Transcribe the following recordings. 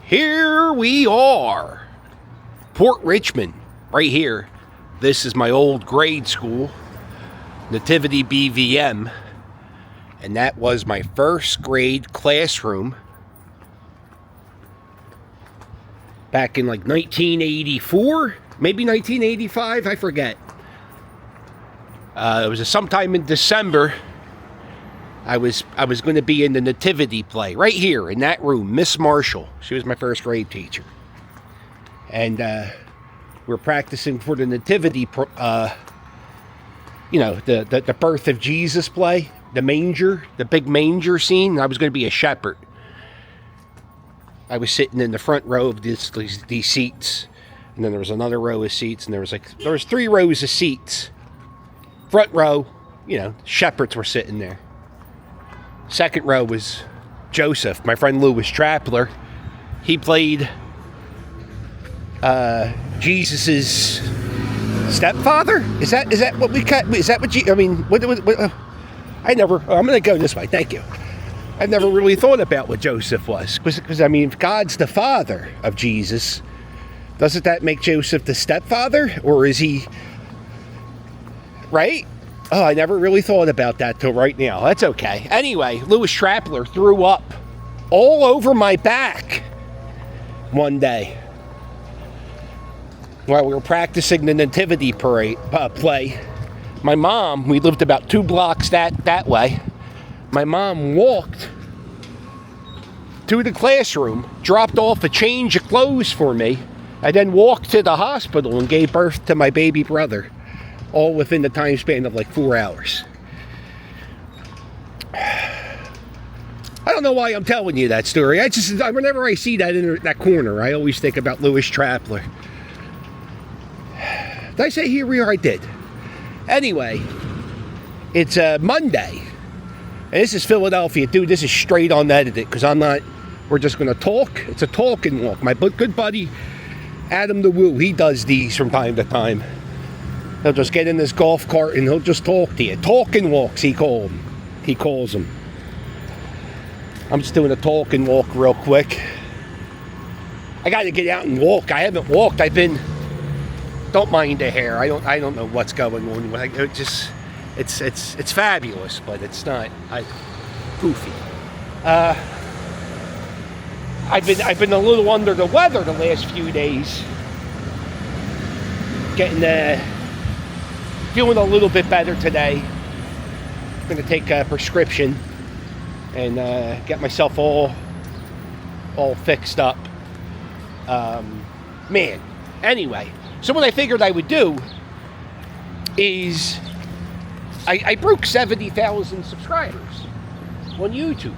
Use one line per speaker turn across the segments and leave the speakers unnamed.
Here we are, Port Richmond, right here. This is my old grade school, Nativity BVM, and that was my first grade classroom back in like 1984, maybe 1985, I forget. It was sometime in December. I was going to be in the nativity play right here in that room. Miss Marshall, she was my first grade teacher, and we're practicing for the nativity. The birth of Jesus play, the manger, the big manger scene. I was going to be a shepherd. I was sitting in the front row of these seats, and then there was another row of seats, and there was 3 rows of seats. Front row, shepherds were sitting there. Second row was Joseph, my friend Louis Trappler. He played Jesus's stepfather. Is that what we cut? Is that what you? I mean, what I'm going to go this way. Thank you. I've never really thought about what Joseph was, because I mean, if God's the father of Jesus, doesn't that make Joseph the stepfather, or is he? Right? Oh, I never really thought about that till right now. That's okay. Anyway, Louis Trappler threw up all over my back one day while we were practicing the nativity play. My mom, we lived about 2 blocks that way. My mom walked to the classroom, dropped off a change of clothes for me, and then walked to the hospital and gave birth to my baby brother. All within the time span of like 4 hours. I don't know why I'm telling you that story. Whenever I see that in that corner, I always think about Louis Trappler. Did I say here we are? I did. Anyway, it's Monday. And this is Philadelphia. Dude, this is straight unedited because we're just going to talk. It's a talk and walk. My good buddy, Adam the Woo, he does these from time to time. He'll just get in his golf cart and he'll just talk to you. Talk and walks, he calls them. I'm just doing a talk and walk real quick. I got to get out and walk. I haven't walked. Don't mind the hair. I don't know what's going on. It's fabulous, but it's not goofy. I've been a little under the weather the last few days. Feeling a little bit better today. I'm going to take a prescription and get myself all fixed up. Anyway, so what I figured I would do is I broke 70,000 subscribers on YouTube.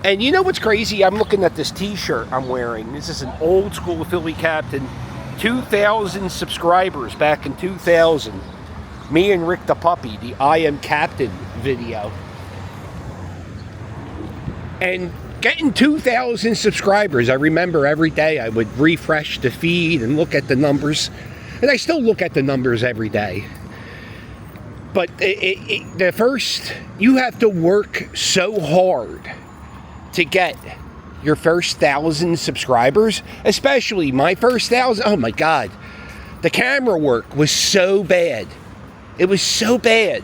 And you know what's crazy? I'm looking at this t-shirt I'm wearing. This is an old school Philly Captain. 2,000 subscribers back in 2000. Me and Rick the Puppy, the I Am Captain video. And getting 2,000 subscribers, I remember every day I would refresh the feed and look at the numbers. And I still look at the numbers every day. But you have to work so hard to get your first 1,000 subscribers. Especially my first 1,000. Oh my God. The camera work was so bad. It was so bad.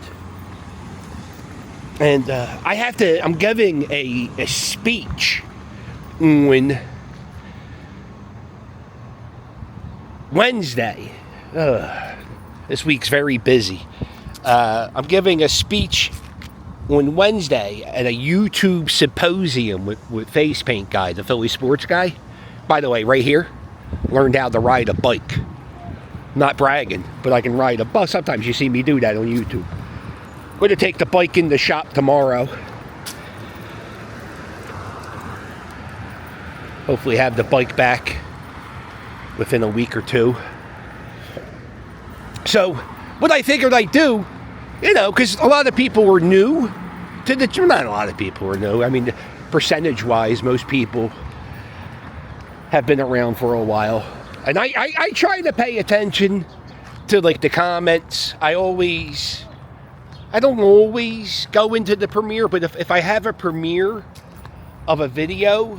And I'm giving a speech on Wednesday. This week's very busy. I'm giving a speech on Wednesday at a YouTube symposium with Face Paint Guy, the Philly sports guy. By the way, right here, learned how to ride a bike. Not bragging, but I can ride a bus. Sometimes you see me do that on YouTube. I'm going to take the bike in the shop tomorrow. Hopefully have the bike back within a week or 2. So, what I figured I'd do, because a lot of people were new to not a lot of people were new. I mean, percentage-wise, most people have been around for a while. And I try to pay attention to like the comments. I don't always go into the premiere, but if I have a premiere of a video,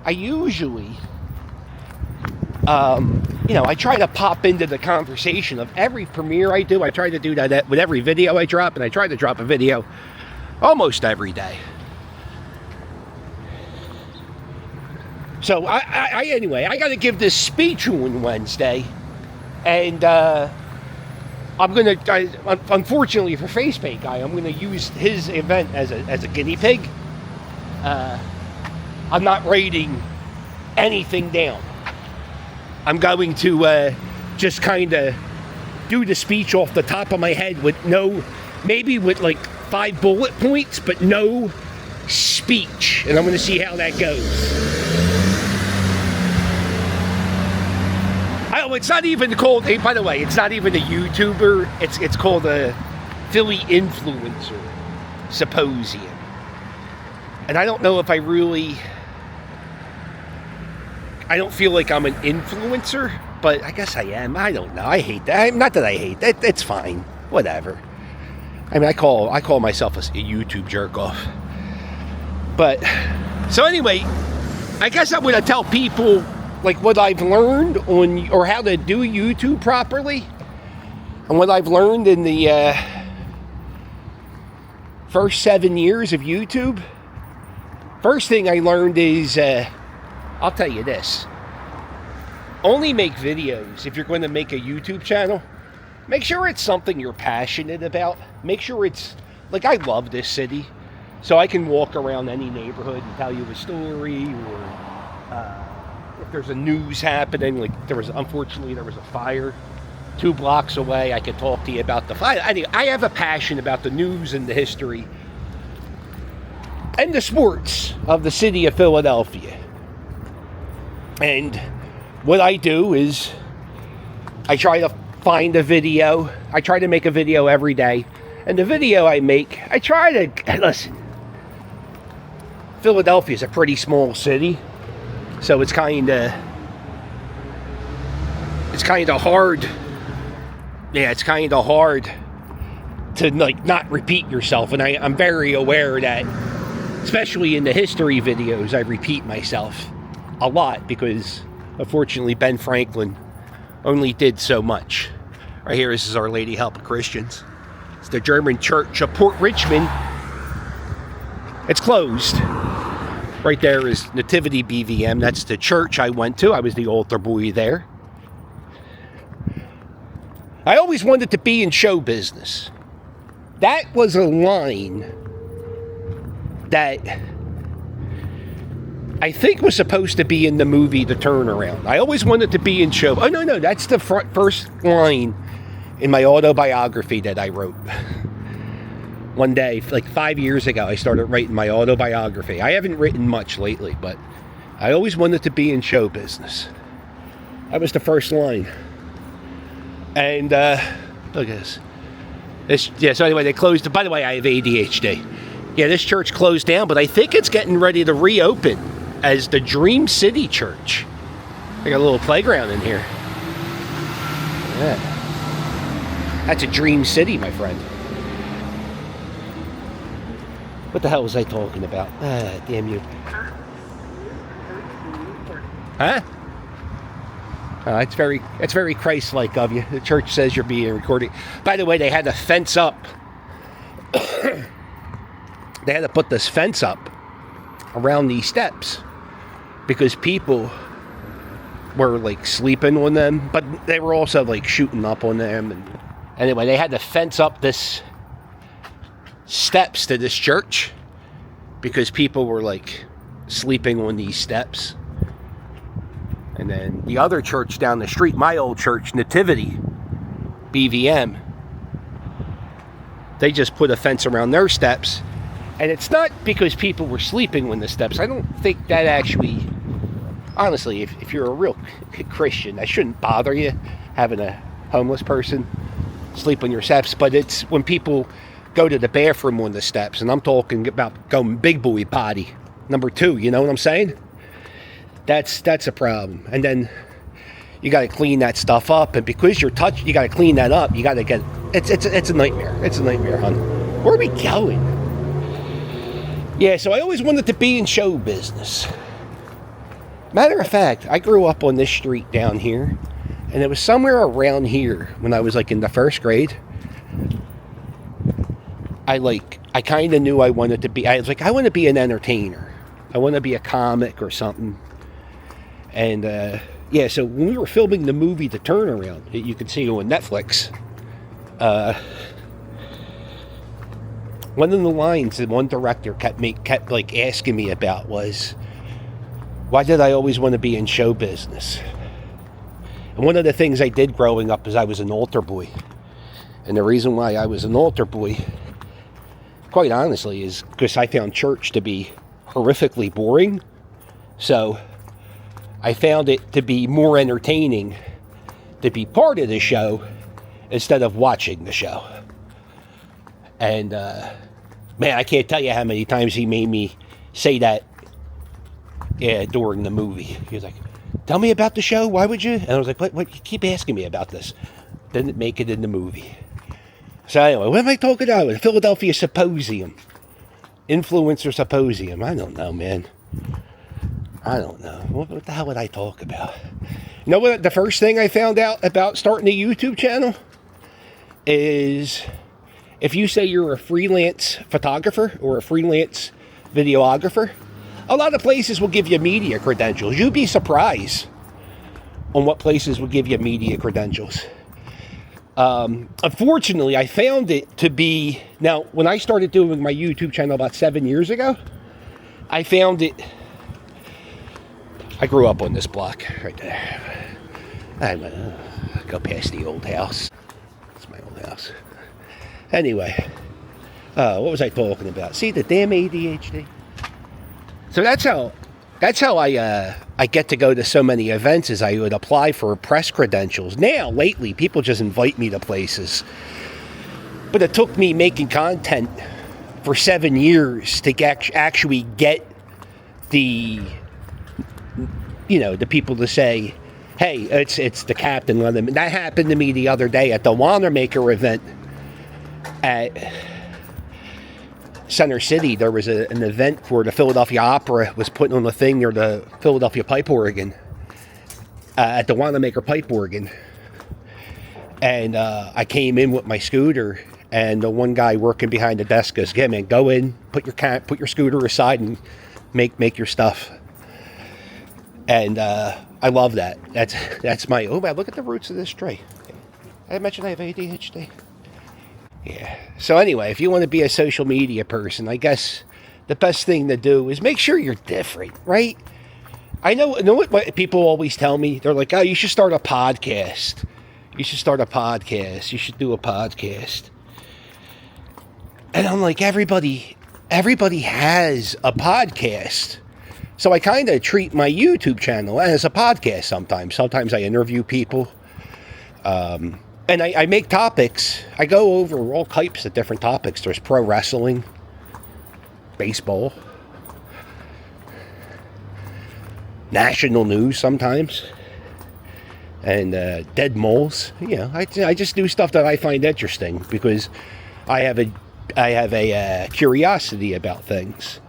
I usually, I try to pop into the conversation of every premiere I do. I try to do that with every video I drop, and I try to drop a video almost every day. So anyway, I got to give this speech on Wednesday, and I'm gonna. Unfortunately for Face Paint Guy, I'm gonna use his event as a guinea pig. I'm not writing anything down. I'm going to just kind of do the speech off the top of my head with maybe with like 5 bullet points, but no speech, and I'm going to see how that goes. It's not even called, hey, by the way, it's not even a YouTuber. It's called a Philly Influencer Symposium. And I don't know if I don't feel like I'm an influencer, but I guess I am. I don't know. I hate that. Not that I hate that. It's fine. Whatever. I mean, I call myself a YouTube jerk off. But, so anyway, I guess I'm going to tell people like what I've learned or how to do YouTube properly, and what I've learned in the first 7 years of YouTube. First thing I learned is, I'll tell you this, only make videos if you're going to make a YouTube channel. Make sure it's something you're passionate about. Make sure it's, like, I love this city, so I can walk around any neighborhood and tell you a story, or if there's a news happening, like unfortunately there was a fire 2 blocks away, I could talk to you about the fire. I have a passion about the news and the history and the sports of the city of Philadelphia. And what I do is I try to find a video. I try to make a video every day. And the video I make, I try to, listen, Philadelphia is a pretty small city. So it's kind of hard. Yeah, it's kind of hard to like not repeat yourself. And I'm very aware that, especially in the history videos, I repeat myself a lot because, unfortunately, Ben Franklin only did so much. Right here, this is Our Lady Help of Christians. It's the German church of Port Richmond. It's closed. Right there is Nativity BVM. That's the church I went to. I was the altar boy there. I always wanted to be in show business. That was a line that I think was supposed to be in the movie The Turnaround. I always wanted to be in show. Oh, no, that's the first line in my autobiography that I wrote. One day, like 5 years ago, I started writing my autobiography. I haven't written much lately, but I always wanted to be in show business. That was the first line. And look at this. So anyway, they closed. By the way, I have ADHD. Yeah, this church closed down, but I think it's getting ready to reopen as the Dream City Church. They got a little playground in here. Yeah. That's a dream city, my friend. What the hell was I talking about? Damn you. Huh? It's very Christ-like of you. The church says you're being recorded. By the way, they had a fence up. They had to put this fence up around these steps because people were like sleeping on them, but they were also like shooting up on them. And anyway, they had to fence up this steps to this church because people were like sleeping on these steps. And then the other church down the street, my old church, Nativity BVM, they just put a fence around their steps. And it's not because people were sleeping on the steps. I don't think that actually, honestly, if you're a real Christian, that shouldn't bother you, having a homeless person sleep on your steps. But it's when people go to the bathroom on the steps, and I'm talking about going big boy potty, number 2, you know what I'm saying? That's a problem. And then you got to clean that stuff up, and because you got to clean that up. You got to get it's a nightmare. It's a nightmare, hon. Where are we going? Yeah, so I always wanted to be in show business. Matter of fact, I grew up on this street down here, and it was somewhere around here when I was like in the first grade. I kind of knew I wanted to be, I was like, I want to be an entertainer. I want to be a comic or something. And yeah, so when we were filming the movie The Turnaround, you can see it on Netflix, one of the lines that one director kept like asking me about was, why did I always want to be in show business? And one of the things I did growing up is I was an altar boy. And the reason why I was an altar boy, quite honestly, is because I found church to be horrifically boring. So I found it to be more entertaining to be part of the show instead of watching the show. And man, I can't tell you how many times he made me say that during the movie. He was like, tell me about the show, why would you? And I was like, what you keep asking me about this? Didn't make it in the movie. So anyway, what am I talking about? The Philadelphia Symposium. Influencer Symposium. I don't know, man. I don't know. What the hell would I talk about? You know what? The first thing I found out about starting a YouTube channel is if you say you're a freelance photographer or a freelance videographer, a lot of places will give you media credentials. You'd be surprised on what places will give you media credentials. Unfortunately, I found it to be... Now, when I started doing my YouTube channel about 7 years ago, I found it... I grew up on this block right there. I'm gonna go past the old house. It's my old house. Anyway, what was I talking about? See, the damn ADHD. So that's how I get to go to so many events, as I would apply for press credentials. Now, lately, people just invite me to places. But it took me making content for 7 years to actually get the, the people to say, hey, it's the captain. That happened to me the other day at the Wanamaker event at Center City. There was an event where the Philadelphia Opera was putting on a thing near the Philadelphia Pipe Organ, at the Wanamaker Pipe Organ. And I came in with my scooter, and the one guy working behind the desk goes, yeah, man, go in, put your scooter aside and make your stuff. And I love that. That's my, oh man, look at the roots of this tree. I mentioned I have ADHD. Yeah. So anyway, if you want to be a social media person, I guess the best thing to do is make sure you're different, right? I know what people always tell me? They're like, oh, you should start a podcast. You should start a podcast. You should do a podcast. And I'm like, everybody has a podcast. So I kind of treat my YouTube channel as a podcast sometimes. Sometimes I interview people. And I make topics. I go over all types of different topics. There's pro wrestling, baseball, national news sometimes, and dead moles. I just do stuff that I find interesting because I have a curiosity about things.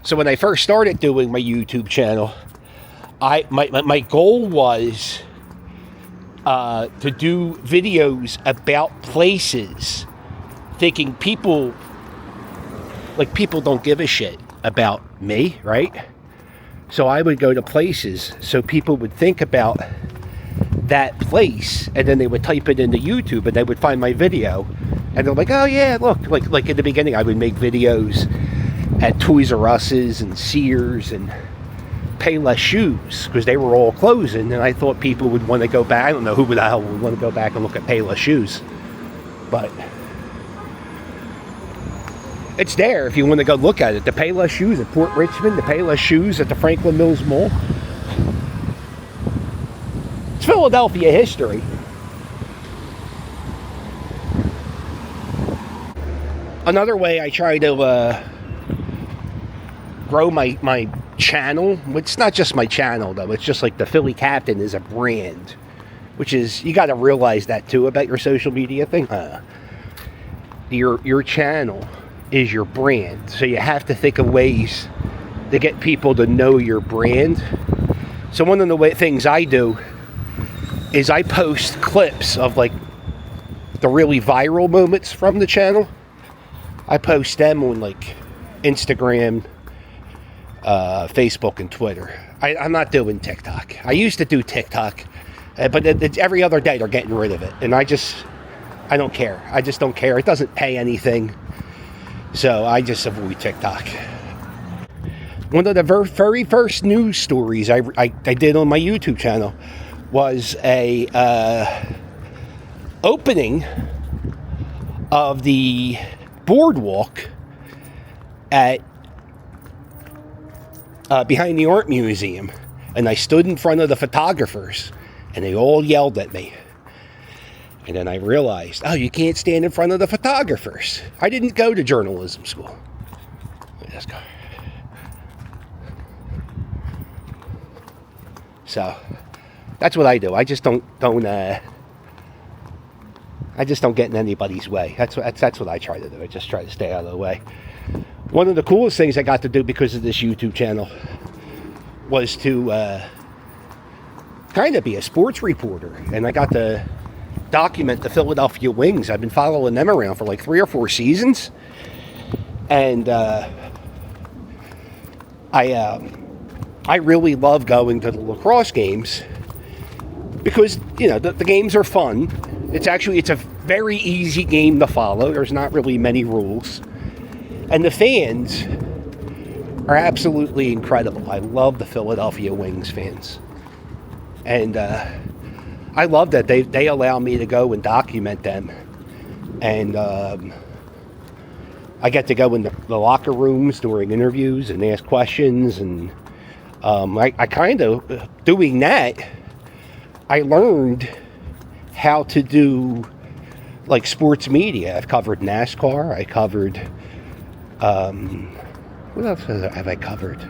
So when I first started doing my YouTube channel, my goal was to do videos about places, thinking people don't give a shit about me, right? So I would go to places so people would think about that place, and then they would type it into YouTube and they would find my video, and they're like, oh yeah, look, like in the beginning I would make videos at Toys R Us's and Sears and Payless Shoes, because they were all closing, and I thought people would want to go back. I don't know who the hell would want to go back and look at Payless Shoes, but it's there if you want to go look at it. The Payless Shoes at Port Richmond, the Payless Shoes at the Franklin Mills Mall. It's Philadelphia history. Another way I try to grow my channel. It's not just my channel though, it's just like the Philly Captain is a brand, which is, you got to realize that too about your social media thing. Your channel is your brand, so you have to think of ways to get people to know your brand. So one of the things I do is I post clips of like the really viral moments from the channel. I post them on like Instagram, Facebook, and Twitter. I'm not doing TikTok. I used to do TikTok, but it's every other day they're getting rid of it. And I don't care. I just don't care. It doesn't pay anything. So I just avoid TikTok. One of the very first news stories I did on my YouTube channel was a opening of the boardwalk at behind the art museum, and I stood in front of the photographers, and they all yelled at me. And then I realized, oh, you can't stand in front of the photographers. I didn't go to journalism school. Let's go. So that's what I do. I just don't get in anybody's way. That's what I try to do. I just try to stay out of the way. One of the coolest things I got to do because of this YouTube channel was to kind of be a sports reporter, and I got to document the Philadelphia Wings. I've been following them around for like 3 or 4 seasons, and I really love going to the lacrosse games because, you know, the games are fun. It's a very easy game to follow. There's not really many rules. And the fans are absolutely incredible. I love the Philadelphia Wings fans. And I love that they allow me to go and document them. And I get to go in the locker rooms during interviews and ask questions, and I kind of, doing that, I learned how to do like sports media. I've covered NASCAR. I covered, what else have I covered?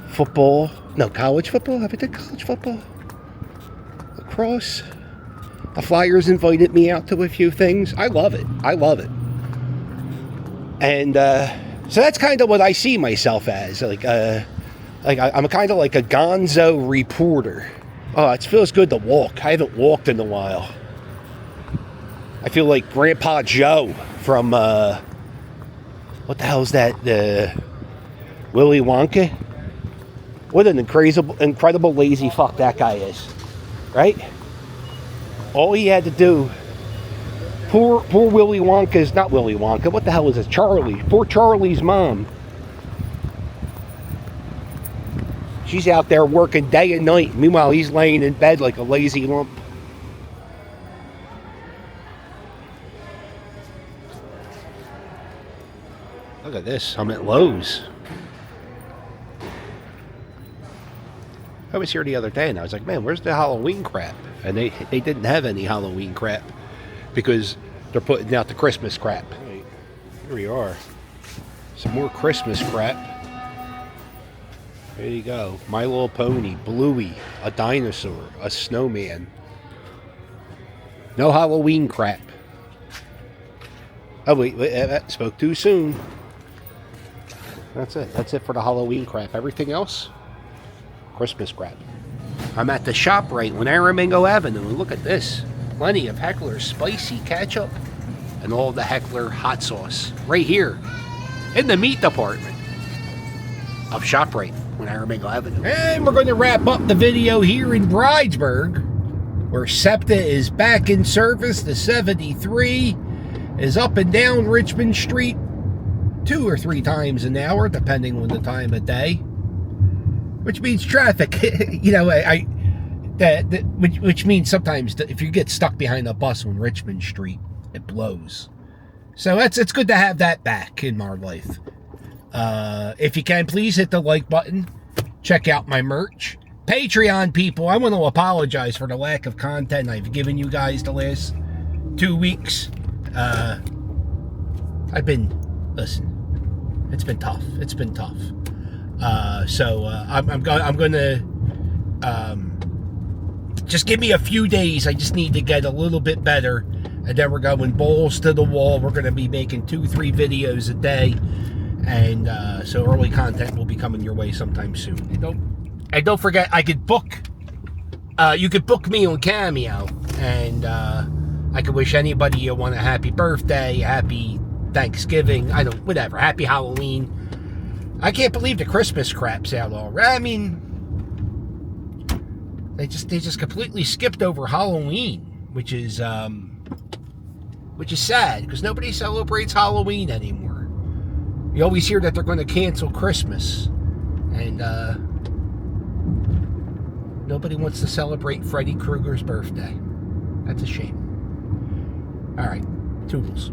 Football. No, college football. Have I did college football? Lacrosse. The Flyers invited me out to a few things. I love it. And so that's kind of what I see myself as. Like I'm kind of like a gonzo reporter. Oh, it feels good to walk. I haven't walked in a while. I feel like Grandpa Joe from, what the hell is that? Willy Wonka? What an incredible lazy fuck that guy is. Right? All he had to do, poor Willy Wonka's, not Willy Wonka, what the hell is it? Charlie. Poor Charlie's mom. She's out there working day and night. Meanwhile, he's laying in bed like a lazy lump. Look at this. I'm at Lowe's. I was here the other day and I was like, man, where's the Halloween crap? And they didn't have any Halloween crap because they're putting out the Christmas crap. Right. Here we are. Some more Christmas crap. There you go. My Little Pony, Bluey, a dinosaur, a snowman. No Halloween crap. Oh, wait, that spoke too soon. That's it. That's it for the Halloween crap. Everything else, Christmas crap. I'm at the ShopRite on Aramingo Avenue, and look at this. Plenty of Heckler spicy ketchup and all the Heckler hot sauce right here in the meat department of ShopRite on Aramingo Avenue. And we're going to wrap up the video here in Bridesburg, where SEPTA is back in service. The 73 is up and down Richmond Street 2 or 3 times an hour, depending on the time of day. Which means traffic, you know, which means sometimes if you get stuck behind a bus on Richmond Street, it blows. So it's good to have that back in our life. If you can, please hit the like button. Check out my merch. Patreon people, I want to apologize for the lack of content I've given you guys the last 2 weeks. Listen, it's been tough. I'm going to just give me a few days. I just need to get a little bit better, and then we're going balls to the wall. We're going to be making 2-3 videos a day, and so early content will be be coming your way sometime soon. And don't forget, I could book. You could book me on Cameo, and I could wish anybody you want a happy birthday, happy Thanksgiving, whatever, happy Halloween. I can't believe the Christmas crap's out already. I mean, they just completely skipped over Halloween, which is sad because nobody celebrates Halloween anymore. You always hear that they're going to cancel Christmas, and nobody wants to celebrate Freddy Krueger's birthday. That's a shame. All right, toodles.